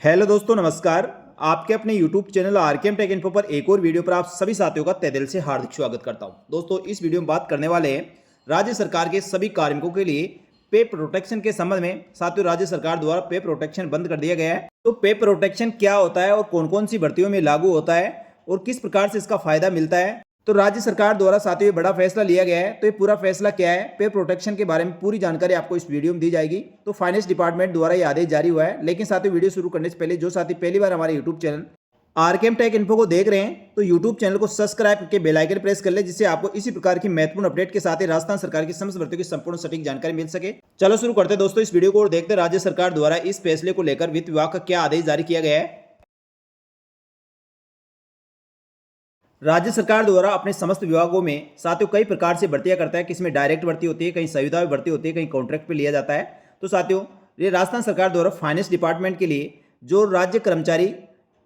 Hello दोस्तों, नमस्कार। आपके अपने YouTube channel RKM take info पर एक और वीडियो पर आप सभी साथियों का तहे दिल से हार्दिक स्वागत करता हूं। दोस्तों, इस वीडियो में बात करने वाले हैं राज्य सरकार के सभी कार्मिकों के लिए पे प्रोटेक्शन के संबंध में। साथियों, राज्य सरकार द्वारा पे प्रोटेक्शन बंद कर दिया गया है। तो पे प्रोटेक्शन क्या होता है और कौन कौन सी भर्तियों में लागू होता है और किस प्रकार से इसका फायदा मिलता है, तो राज्य सरकार द्वारा साथियों ये बड़ा फैसला लिया गया है। तो ये पूरा फैसला क्या है, पे प्रोटेक्शन के बारे में पूरी जानकारी आपको इस वीडियो में दी जाएगी। तो फाइनेंस डिपार्टमेंट द्वारा ये आदेश जारी हुआ है। लेकिन साथियों, वीडियो शुरू करने से पहले जो साथी पहली बार हमारे YouTube channel RKM take info को देख रहे हैं तो यूट्यूब चैनल को सब्सक्राइब करके बेल आइकन प्रेस कर ले, जिससे आपको इसी प्रकार की महत्वपूर्ण अपडेट के साथ ही राजस्थान सरकार की समस्त भर्तियों की संपूर्ण सटीक जानकारी मिल सके। चलो शुरू करते हैं दोस्तों इस वीडियो को और देखते हैं राज्य सरकार द्वारा इस फैसले को लेकर वित्त विभाग का क्या आदेश जारी किया गया है। राज्य सरकार द्वारा अपने समस्त विभागों में साथियों कई प्रकार से भर्तियां करता है। किसी में डायरेक्ट भर्ती होती है, कहीं संविदा में भर्ती होती है, कहीं कॉन्ट्रैक्ट पे लिया जाता है। तो साथियों, ये राजस्थान सरकार द्वारा फाइनेंस डिपार्टमेंट के लिए जो राज्य कर्मचारी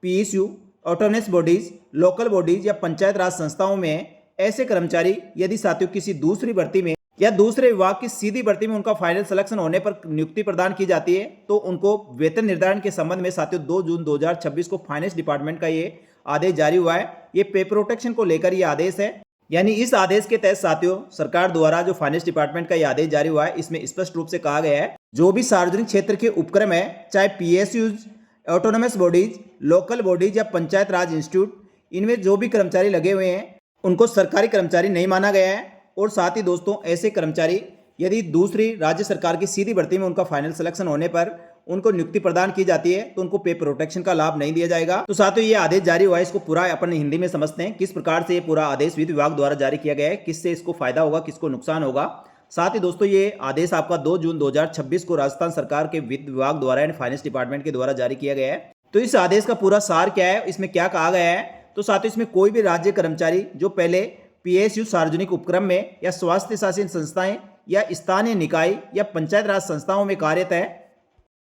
PSU, autonomous bodies, local bodies या पंचायत राज संस्थाओं में ऐसे कर्मचारी यदि साथियों किसी दूसरी भर्ती में या दूसरे विभाग की सीधी भर्ती में उनका फाइनल सिलेक्शन होने पर नियुक्ति प्रदान की जाती है, तो उनको वेतन निर्धारण के संबंध में साथियों 2 जून 2026 को फाइनेंस डिपार्टमेंट का ये आदेश जारी हुआ है। ये पे प्रोटेक्शन को लेकर ये आदेश है। यानी इस आदेश के तहत साथियों सरकार द्वारा जो फाइनेंस डिपार्टमेंट का ये आदेश जारी हुआ है, इसमें स्पष्ट रूप से कहा गया है जो भी सार्वजनिक क्षेत्र के उपक्रम है, चाहे PSUs, autonomous bodies, local bodies या पंचायत राज इंस्टीट्यूट, इनमें जो भी कर्मचारी लगे हुए हैं उनको सरकारी कर्मचारी नहीं माना गया है। और साथ ही दोस्तों, ऐसे कर्मचारी यदि दूसरी राज्य सरकार की सीधी भर्ती में उनका फाइनल सिलेक्शन होने पर उनको नियुक्ति प्रदान की जाती है तो उनको पे प्रोटेक्शन का लाभ नहीं दिया जाएगा। तो साथियों, ये आदेश जारी हुआ है, इसको पूरा अपन हिंदी में समझते हैं किस प्रकार से ये पूरा आदेश वित्त विभाग द्वारा जारी किया गया है, किससे इसको फायदा होगा, किसको नुकसान होगा। साथ ही दोस्तों, ये आदेश आपका 2 जून 2026 को राजस्थान सरकार के वित्त विभाग द्वारा एंड फाइनेंस डिपार्टमेंट के द्वारा जारी किया गया है। तो इस आदेश का पूरा सार क्या है, इसमें क्या कहा गया है, तो साथियों इसमें कोई भी राज्य कर्मचारी जो पहले पीएसयू, सार्वजनिक उपक्रम में या स्वास्थ्य शासन संस्थाएं या स्थानीय निकाय या पंचायत राज संस्थाओं में कार्यरत है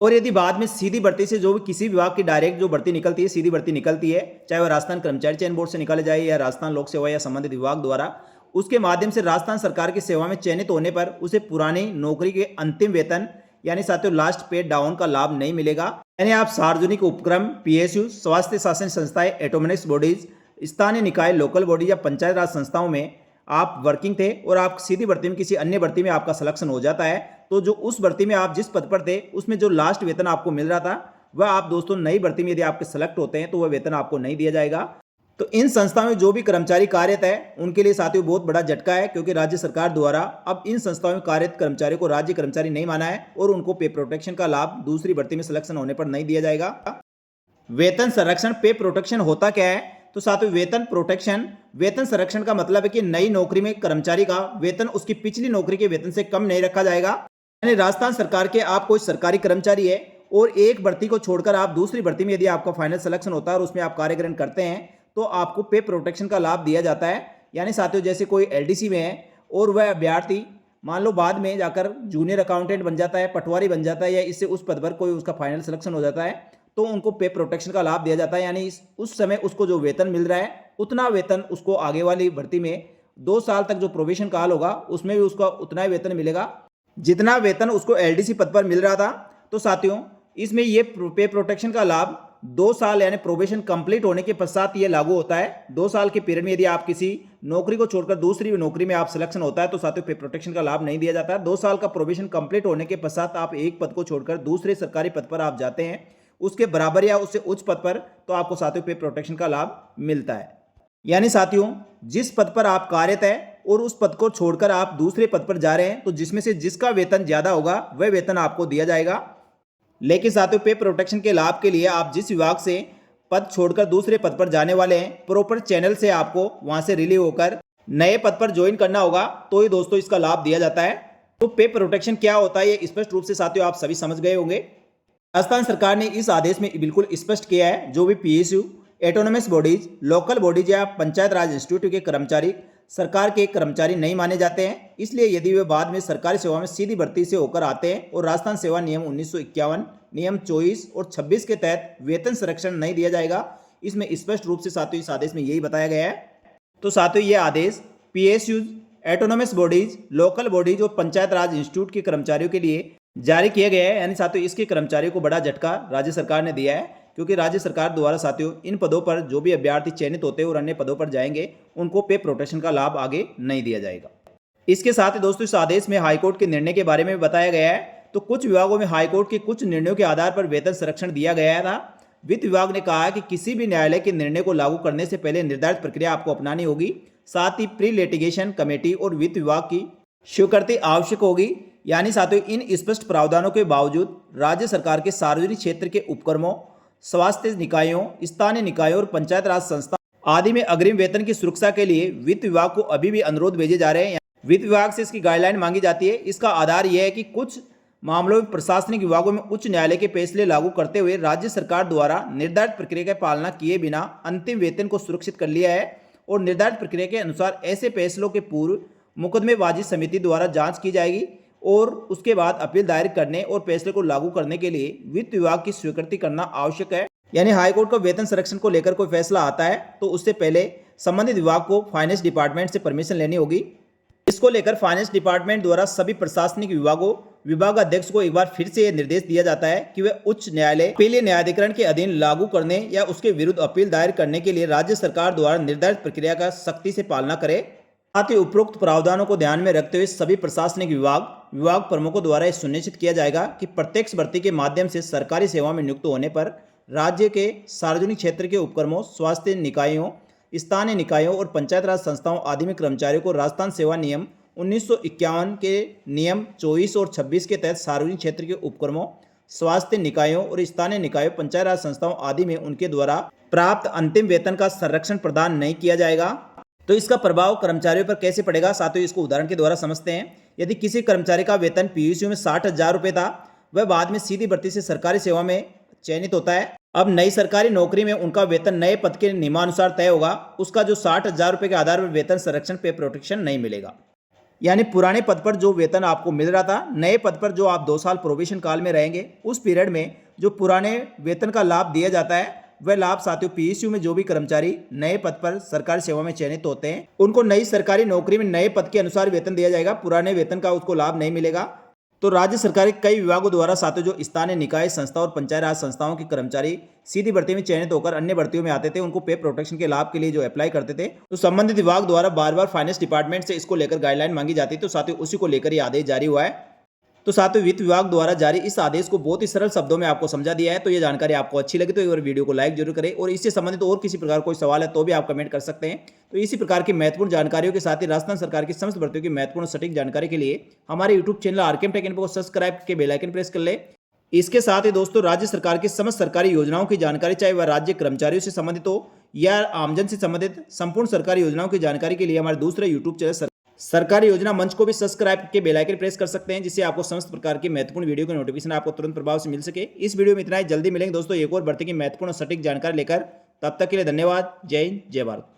और यदि बाद में सीधी भर्ती से जो भी किसी विभाग की डायरेक्ट जो भर्ती निकलती है, सीधी भर्ती निकलती है, चाहे वह राजस्थान कर्मचारी चयन बोर्ड से निकाले जाए या राजस्थान लोक सेवा या संबंधित विभाग द्वारा, उसके माध्यम से राजस्थान सरकार की सेवा में चयनित होने पर उसे पुरानी नौकरी के अंतिम वेतन यानी साथियों लास्ट पे डाउन का लाभ नहीं मिलेगा। यानी आप सार्वजनिक उपक्रम, पीएसयू, स्वास्थ्य शासन संस्थाएं, ऑटोनोमस बॉडीज, स्थानीय निकाय, लोकल बॉडी या पंचायत राज संस्थाओं में आप वर्किंग थे और आप सीधी भर्ती में किसी अन्य भर्ती में आपका सिलेक्शन हो जाता है, तो जो उस भर्ती में आप जिस पद पर थे उसमें जो लास्ट वेतन आपको मिल रहा था वह आप दोस्तों नई भर्ती में यदि आपके सेलेक्ट होते हैं तो वह वेतन आपको नहीं दिया जाएगा। तो इन संस्थाओं में जो भी कर्मचारी कार्यरत है उनके लिए साथियों बहुत बड़ा झटका है, क्योंकि राज्य सरकार द्वारा अब इन संस्थाओं में कार्यरत कर्मचारियों को राज्य कर्मचारी नहीं माना है और उनको पे प्रोटेक्शन का लाभ दूसरी भर्ती में सिलेक्शन होने पर नहीं दिया जाएगा। वेतन संरक्षण पे प्रोटेक्शन होता क्या है, तो साथियों वेतन संरक्षण का मतलब है कि नई नौकरी में कर्मचारी का वेतन उसकी पिछली नौकरी के वेतन से कम नहीं रखा जाएगा। यानी राजस्थान सरकार के आप कोई सरकारी कर्मचारी है और एक भर्ती को छोड़कर आप दूसरी भर्ती में यदि आपका फाइनल सिलेक्शन होता है और उसमें आप कार्य ग्रहण करते हैं तो आपको पे प्रोटेक्शन का लाभ दिया जाता है। यानी साथियों, जैसे कोई एलडीसी में है और वह अभ्यर्थी मान लो बाद में जाकर जूनियर अकाउंटेंट बन जाता है, पटवारी बन जाता है या इससे उस पद पर कोई उसका फाइनल सिलेक्शन हो जाता है, तो उनको पे प्रोटेक्शन का लाभ दिया जाता है। यानी उस समय उसको जो वेतन मिल रहा है उतना वेतन उसको आगे वाली भर्ती में 2 साल तक जो प्रोबेशन काल होगा उसमें भी उसका उतना ही वेतन मिलेगा जितना वेतन उसको एलडीसी पद पर मिल रहा था। तो साथियों, इसमें ये पे प्रोटेक्शन का लाभ 2 साल यानी प्रोबेशन कंप्लीट होने के पश्चात ये लागू होता है। 2 साल के पीरियड में यदि आप किसी नौकरी को छोड़कर दूसरी नौकरी में आप सिलेक्शन होता है तो साथियों पे प्रोटेक्शन का लाभ नहीं दिया जाता है। 2 साल का प्रोबेशन कंप्लीट होने के पश्चात आप एक पद को छोड़कर दूसरे सरकारी पद पर आप जाते हैं, उसके बराबर या उससे उच्च पद पर, तो आपको साथियों पे प्रोटेक्शन का लाभ मिलता है। यानी साथियों, जिस पद पर आप कार्यरत है और उस पद को छोड़कर आप दूसरे पद पर जा रहे हैं तो जिसमें से जिसका वेतन ज्यादा होगा वह वेतन आपको दिया जाएगा। लेकिन साथियों, पे प्रोटेक्शन के लाभ के लिए आप जिस विभाग से पद छोड़कर दूसरे पद पर जाने वाले हैं, प्रॉपर चैनल से आपको वहां से रिलीव होकर नए पद पर ज्वाइन करना होगा, तो ही दोस्तों इसका लाभ दिया जाता है। तो पे प्रोटेक्शन क्या होता है ये स्पष्ट रूप से साथियों आप सभी समझ गए होंगे। राजस्थान सरकार ने इस आदेश में बिल्कुल स्पष्ट किया है जो भी PSU, autonomous bodies, local bodies या पंचायत राज इंस्टीट्यूट के कर्मचारी सरकार के कर्मचारी नहीं माने जाते हैं। इसलिए यदि वे बाद में सरकारी सेवा में सीधी भर्ती से होकर आते हैं और राजस्थान सेवा नियम 1951, नियम 24 और 26 के तहत वेतन संरक्षण नहीं दिया जाएगा। इसमें स्पष्ट रूप से साथियों इस आदेश में यही बताया गया है। तो साथियों, ये आदेश PSUs, autonomous bodies, local bodies और पंचायत राज इंस्टीट्यूट के कर्मचारियों के लिए जारी किए गए हैं। यानी साथियों, इसके कर्मचारियों को बड़ा झटका राज्य सरकार ने दिया है। क्योंकि राज्य सरकार द्वारा साथियों इन पदों पर जो भी अभ्यर्थी चयनित होते हैं और अन्य पदों पर जाएंगे उनको पे प्रोटेक्शन का लाभ आगे नहीं दिया जाएगा। इसके साथ ही दोस्तों इस आदेश में हाईकोर्ट के निर्णय के बारे में बताया गया है। तो कुछ विभागों में हाईकोर्ट के कुछ निर्णयों के आधार पर वेतन संरक्षण दिया गया था। वित्त विभाग ने कहा है कि किसी भी न्यायालय के निर्णय को लागू करने से पहले निर्धारित प्रक्रिया आपको अपनानी होगी। साथ ही प्री लिटिगेशन कमेटी और वित्त विभाग की स्वीकृति आवश्यक होगी। यानी साथियों इन स्पष्ट प्रावधानों के बावजूद राज्य सरकार के सार्वजनिक क्षेत्र के उपक्रमों, स्वास्थ्य निकायों, स्थानीय निकायों और पंचायत राज संस्था आदि में अग्रिम वेतन की सुरक्षा के लिए वित्त विभाग को अभी भी अनुरोध भेजे जा रहे हैं। वित्त विभाग से इसकी गाइडलाइन मांगी जाती है। इसका आधार यह है कि कुछ मामलों में प्रशासनिक विभागों में उच्च न्यायालय के फैसले लागू करते हुए राज्य सरकार द्वारा निर्धारित प्रक्रिया की पालना किए बिना अंतिम वेतन को सुरक्षित कर लिया है और निर्धारित प्रक्रिया के अनुसार ऐसे फैसलों के पूर्व मुकदमेबाजी समिति द्वारा जांच की जाएगी और उसके बाद अपील दायर करने और फैसले को लागू करने के लिए वित्त विभाग की स्वीकृति करना आवश्यक है। यानी हाईकोर्ट को वेतन संरक्षण को लेकर कोई फैसला आता है तो उससे पहले संबंधित विभाग को फाइनेंस डिपार्टमेंट से परमिशन लेनी होगी। इसको लेकर फाइनेंस डिपार्टमेंट द्वारा सभी प्रशासनिक विभागों विभागाध्यक्ष को एक बार फिर से यह निर्देश दिया जाता है कि वे उच्च न्यायालय अपीलीय न्यायाधिकरण के अधीन लागू करने या उसके विरुद्ध अपील दायर करने के लिए राज्य सरकार द्वारा निर्धारित प्रक्रिया का सख्ती से पालना करे। साथ ही उपरोक्त प्रावधानों को ध्यान में रखते हुए सभी प्रशासनिक विभाग प्रमुखों द्वारा यह सुनिश्चित किया जाएगा कि प्रत्यक्ष भर्ती के माध्यम से सरकारी सेवा में नियुक्त होने पर राज्य के सार्वजनिक क्षेत्र के उपक्रमों, स्वास्थ्य निकायों, स्थानीय निकायों और पंचायत राज संस्थाओं आदि में कर्मचारियों को राजस्थान सेवा नियम 1951 के नियम 24 और 26 के तहत सार्वजनिक क्षेत्र के उपक्रमों, स्वास्थ्य निकायों और स्थानीय निकायों, पंचायत राज संस्थाओं आदि में उनके द्वारा प्राप्त अंतिम वेतन का संरक्षण प्रदान नहीं किया जाएगा। तो इसका प्रभाव कर्मचारियों पर कैसे पड़ेगा साथियों, इसको उदाहरण के द्वारा समझते हैं। यदि किसी कर्मचारी का वेतन पीयूसी में 60,000 रुपये था, वह बाद में सीधी भर्ती से सरकारी सेवा में चयनित होता है। अब नई सरकारी नौकरी में उनका वेतन नए पद के नियमानुसार तय होगा। उसका जो 60,000 रुपये के आधार पर वेतन संरक्षण पे प्रोटेक्शन नहीं मिलेगा। यानी पुराने पद पर जो वेतन आपको मिल रहा था, नए पद पर जो आप 2 साल प्रोबेशन काल में रहेंगे उस पीरियड में जो पुराने वेतन का लाभ दिया जाता है वह लाभ साथियों पीएसयू में जो भी कर्मचारी नए पद पर सरकारी सेवा में चयनित होते हैं उनको नई सरकारी नौकरी में नए पद के अनुसार वेतन दिया जाएगा। पुराने वेतन का उसको लाभ नहीं मिलेगा। तो राज्य सरकार के कई विभागों द्वारा साथियों जो स्थानीय निकाय संस्था और पंचायत राज संस्थाओं के कर्मचारी सीधी भर्ती में चयनित होकर अन्य भर्तियों में आते थे, उनको पे प्रोटेक्शन के लाभ के लिए जो अप्लाई करते थे, तो संबंधित विभाग द्वारा बार बार फाइनेंस डिपार्टमेंट से इसको लेकर गाइडलाइन मांगी जाती है। तो साथियों उसी को लेकर ये आदेश जारी हुआ है। तो साथियों वित्त विभाग द्वारा जारी इस आदेश को बहुत ही सरल शब्दों में आपको समझा दिया है। तो ये जानकारी आपको अच्छी लगी तो एक बार वीडियो को लाइक जरूर करें और इससे संबंधित और किसी प्रकार कोई सवाल है तो भी आप कमेंट कर सकते हैं। तो इसी प्रकार की महत्वपूर्ण जानकारियों के साथ ही राजस्थान सरकार की समस्त भर्तियों की महत्वपूर्ण सटीक जानकारी के लिए हमारे YouTube channel RKM take info को सब्सक्राइब करके बेल आइकन प्रेस कर ले। इसके साथ ही दोस्तों राज्य सरकार की समस्त सरकारी योजनाओं की जानकारी चाहे वह राज्य कर्मचारियों से संबंधित हो या आमजन से संबंधित संपूर्ण सरकारी योजनाओं की जानकारी के लिए हमारे दूसरे यूट्यूब चैनल सरकारी योजना मंच को भी सब्सक्राइब करके बेल आइकन प्रेस कर सकते हैं, जिससे आपको समस्त प्रकार की महत्वपूर्ण वीडियो की नोटिफिकेशन आपको तुरंत प्रभाव से मिल सके। इस वीडियो में इतना ही, जल्दी मिलेंगे दोस्तों एक और भर्ती की महत्वपूर्ण सटीक जानकारी लेकर। तब तक के लिए धन्यवाद। जय हिंद, जय भारत।